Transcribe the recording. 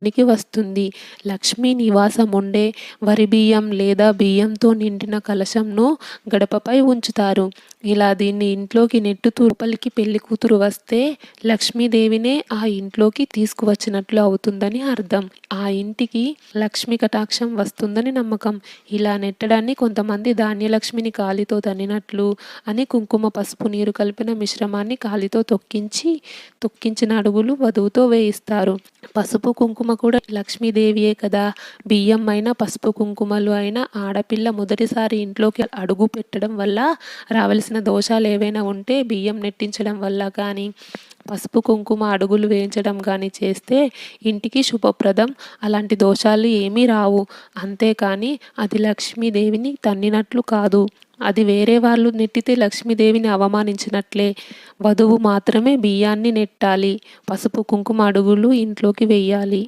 నికి వస్తుంది. లక్ష్మీ నివాసం ఉండే వరి బియ్యం లేదా బియ్యంతో నిండిన కలశంను గడపపై ఉంచుతారు. ఇలా దీన్ని ఇంట్లోకి నెట్టుతూ లోపలికి పెళ్లి కూతురు వస్తే లక్ష్మీదేవినే ఆ ఇంట్లోకి తీసుకువచ్చినట్లు అవుతుందని అర్థం. ఆ ఇంటికి లక్ష్మి కటాక్షం వస్తుందని నమ్మకం. ఇలా నెట్టడాన్ని కొంతమంది ధాన్యలక్ష్మిని కాలితో తన్నినట్లు అని కుంకుమ పసుపు నీరు కలిపిన మిశ్రమాన్ని కాలితో తొక్కించిన అడుగులు వధువుతో వేయిస్తారు. పసుపు కుంకుమ కూడా లక్ష్మీదేవియే కదా. బియ్యం అయినా పసుపు కుంకుమలు అయినా ఆడపిల్ల మొదటిసారి ఇంట్లోకి అడుగు పెట్టడం వల్ల రావలసిన దోషాలు ఏవైనా ఉంటే బియ్యం నెట్టించడం వల్ల కానీ పసుపు కుంకుమ అడుగులు వేయించడం కానీ చేస్తే ఇంటికి శుభప్రదం. అలాంటి దోషాలు ఏమీ రావు. అంతేకాని అది లక్ష్మీదేవిని తన్నినట్లు కాదు. అది వేరే వాళ్ళు నెట్టితే లక్ష్మీదేవిని అవమానించినట్లే. వధువు మాత్రమే బియ్యాన్ని నెట్టాలి. పసుపు కుంకుమ అడుగులు ఇంట్లోకి వెయ్యాలి.